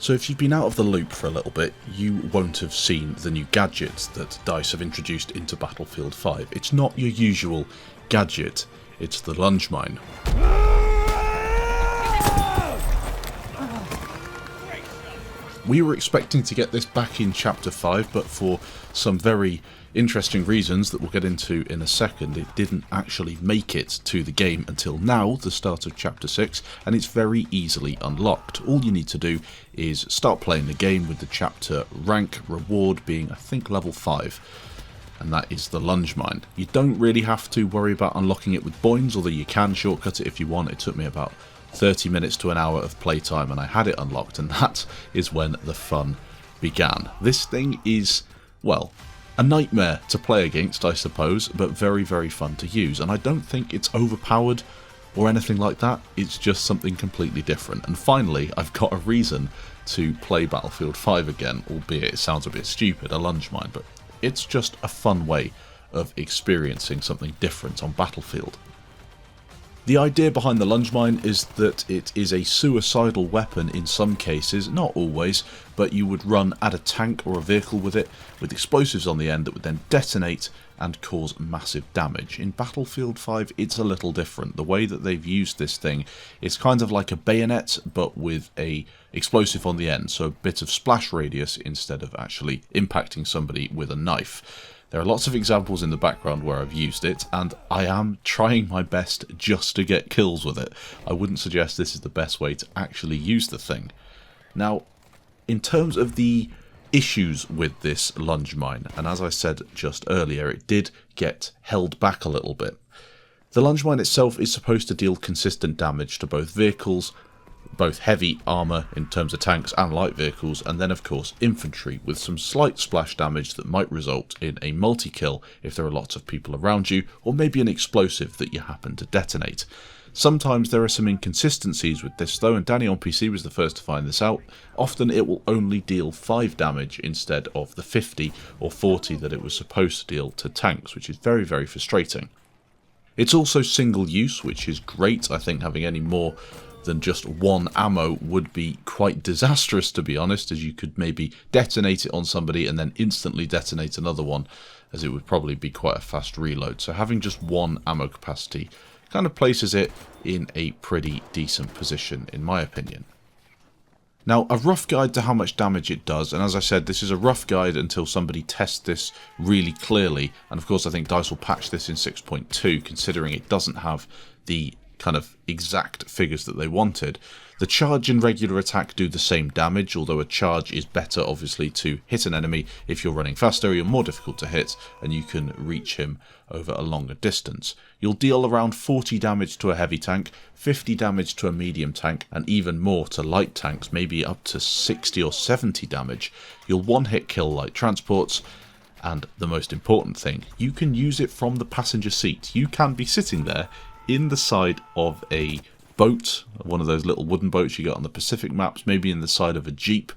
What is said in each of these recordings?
So if you've been out of the loop for a little bit, you won't have seen the new gadgets that DICE have introduced into Battlefield 5. It's not your usual gadget, it's the Lunge Mine. We were expecting to get this back in Chapter 5, but for some very interesting reasons that we'll get into in a second, it didn't actually make it to the game until now, the start of Chapter 6, and it's very easily unlocked. All you need to do is start playing the game with the chapter rank reward being, I think, level 5, and that is the Lunge Mine. You don't really have to worry about unlocking it with Boins, although you can shortcut it if you want. It took me about 30 minutes to an hour of playtime and I had it unlocked, and that is when the fun began. This thing is, well, a nightmare to play against, I suppose, but very, very fun to use, and I don't think it's overpowered or anything like that. It's just something completely different. And finally, I've got a reason to play Battlefield 5 again, albeit it sounds a bit stupid, a Lunge Mine, but it's just a fun way of experiencing something different on Battlefield. The idea behind the Lunge Mine is that it is a suicidal weapon in some cases, not always, but you would run at a tank or a vehicle with it, with explosives on the end that would then detonate and cause massive damage. In Battlefield 5 it's a little different. The way that they've used this thing is kind of like a bayonet, but with a explosive on the end, so a bit of splash radius instead of actually impacting somebody with a knife. There are lots of examples in the background where I've used it, and I am trying my best just to get kills with it. I wouldn't suggest this is the best way to actually use the thing. Now, in terms of the issues with this Lunge Mine, and as I said just earlier, it did get held back a little bit. The Lunge Mine itself is supposed to deal consistent damage to both vehicles, both heavy armour in terms of tanks and light vehicles, and then of course infantry, with some slight splash damage that might result in a multi-kill if there are lots of people around you, or maybe an explosive that you happen to detonate. Sometimes there are some inconsistencies with this though, and Danny on PC was the first to find this out. Often it will only deal 5 damage instead of the 50 or 40 that it was supposed to deal to tanks, which is very, very frustrating. It's also single use, which is great. I think having any more than just one ammo would be quite disastrous, to be honest, as you could maybe detonate it on somebody and then instantly detonate another one, as it would probably be quite a fast reload. So having just one ammo capacity kind of places it in a pretty decent position, in my opinion. Now, a rough guide to how much damage it does, and as I said, this is a rough guide until somebody tests this really clearly, and of course I think DICE will patch this in 6.2, considering it doesn't have the kind of exact figures that they wanted. The charge and regular attack do the same damage, although a charge is better obviously to hit an enemy. If you're running faster, you're more difficult to hit and you can reach him over a longer distance. You'll deal around 40 damage to a heavy tank, 50 damage to a medium tank, and even more to light tanks, maybe up to 60 or 70 damage. You'll one-hit kill light transports, and the most important thing, you can use it from the passenger seat. You can be sitting there in the side of a boat, one of those little wooden boats you get on the Pacific maps, maybe in the side of a jeep,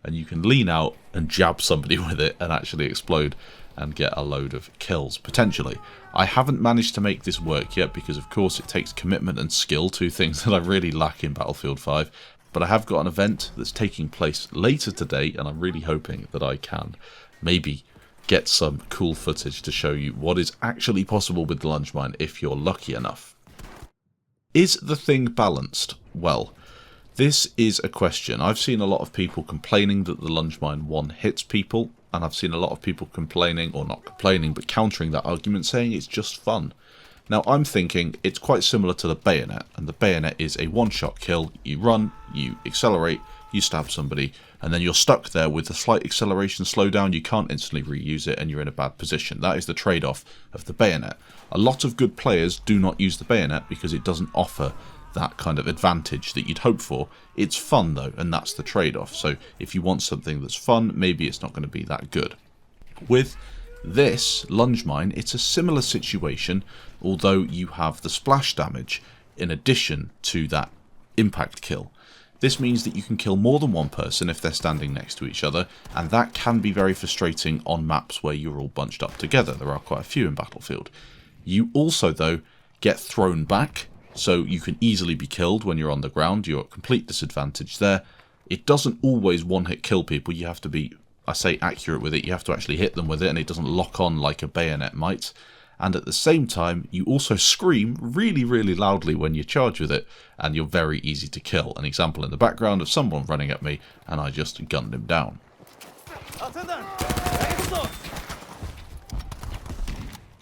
and you can lean out and jab somebody with it and actually explode and get a load of kills, potentially. I haven't managed to make this work yet because of course it takes commitment and skill, two things that I really lack in Battlefield 5, but I have got an event that's taking place later today and I'm really hoping that I can maybe get some cool footage to show you what is actually possible with the Lunge Mine if you're lucky enough. Is the thing balanced? Well, this is a question. I've seen a lot of people complaining that the Lunge Mine 1 hits people, and I've seen a lot of people complaining, or not complaining, but countering that argument, saying it's just fun. Now I'm thinking it's quite similar to the bayonet, and the bayonet is a one-shot kill. You run, you accelerate, you stab somebody, and then you're stuck there with a slight acceleration slowdown. You can't instantly reuse it and you're in a bad position. That is the trade-off of the bayonet. A lot of good players do not use the bayonet because it doesn't offer that kind of advantage that you'd hope for. It's fun though, and that's the trade-off. So if you want something that's fun, maybe it's not going to be that good. With this Lunge Mine, it's a similar situation, although you have the splash damage in addition to that impact kill. This means that you can kill more than one person if they're standing next to each other, and that can be very frustrating on maps where you're all bunched up together. There are quite a few in Battlefield. You also, though, get thrown back, so you can easily be killed when you're on the ground. You're at complete disadvantage there. It doesn't always one-hit kill people. You have to be, I say, accurate with it. You have to actually hit them with it, and it doesn't lock on like a bayonet might. And at the same time, you also scream really, really loudly when you charge with it, and you're very easy to kill. An example in the background of someone running at me, and I just gunned him down.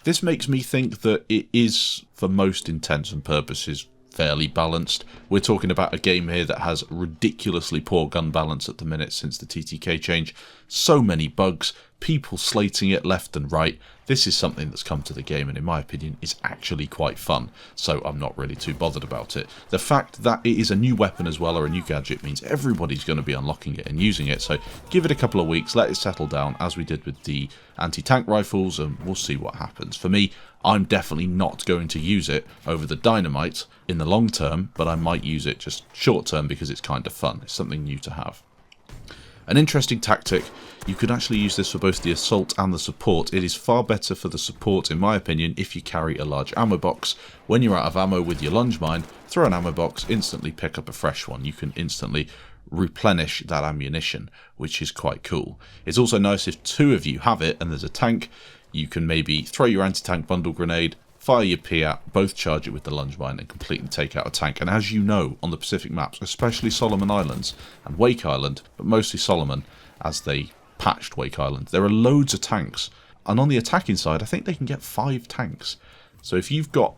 This makes me think that it is, for most intents and purposes, fairly balanced. We're talking about a game here that has ridiculously poor gun balance at the minute since the TTK change. So many bugs, people slating it left and right. This is something that's come to the game and in my opinion is actually quite fun, so I'm not really too bothered about it. The fact that it is a new weapon as well, or a new gadget, means everybody's going to be unlocking it and using it, so give it a couple of weeks, let it settle down as we did with the anti-tank rifles, and we'll see what happens. For me, I'm definitely not going to use it over the dynamite in the long term, but I might use it just short term because it's kind of fun. It's something new to have. An interesting tactic, you could actually use this for both the assault and the support. It is far better for the support, in my opinion, if you carry a large ammo box. When you're out of ammo with your lunge mine, throw an ammo box, instantly pick up a fresh one. You can instantly replenish that ammunition, which is quite cool. It's also nice if two of you have it and there's a tank, you can maybe throw your anti-tank bundle grenade, fire your PIAT, both charge it with the lunge mine and completely take out a tank. And as you know, on the Pacific maps, especially Solomon Islands and Wake Island, but mostly Solomon as they patched Wake Island, there are loads of tanks. And on the attacking side, I think they can get 5 tanks. So if you've got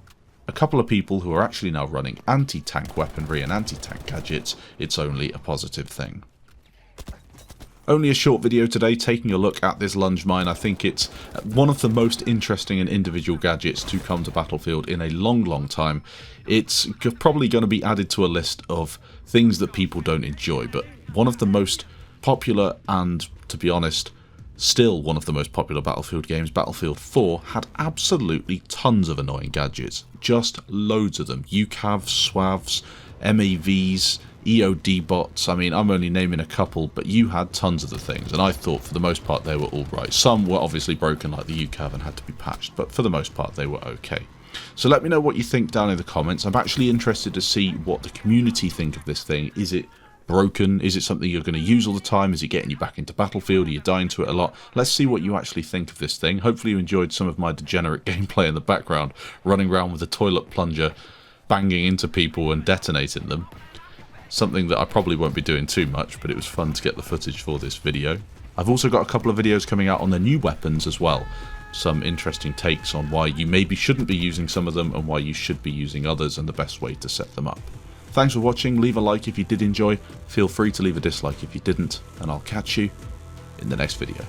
a couple of people who are actually now running anti-tank weaponry and anti-tank gadgets, it's only a positive thing. Only a short video today taking a look at this lunge mine. I think it's one of the most interesting and individual gadgets to come to Battlefield in a long, long time. It's probably going to be added to a list of things that people don't enjoy, but one of the most popular and, to be honest, still one of the most popular Battlefield games, Battlefield 4, had absolutely tons of annoying gadgets. Just loads of them. UCAVs, SWAVs, MAVs, EOD bots. I mean, I'm only naming a couple, but you had tons of the things, and I thought for the most part they were all right. Some were obviously broken, like the UCAV, and had to be patched, but for the most part they were okay. So let me know what you think down in the comments. I'm actually interested to see what the community think of this thing. Is it broken? Is it something you're going to use all the time? Is it getting you back into Battlefield? Are you dying to it a lot? Let's see what you actually think of this thing. Hopefully you enjoyed some of my degenerate gameplay in the background, running around with a toilet plunger, banging into people and detonating them. Something that I probably won't be doing too much, but it was fun to get the footage for this video. I've also got a couple of videos coming out on the new weapons as well. Some interesting takes on why you maybe shouldn't be using some of them and why you should be using others and the best way to set them up. Thanks for watching, leave a like if you did enjoy, feel free to leave a dislike if you didn't, and I'll catch you in the next video.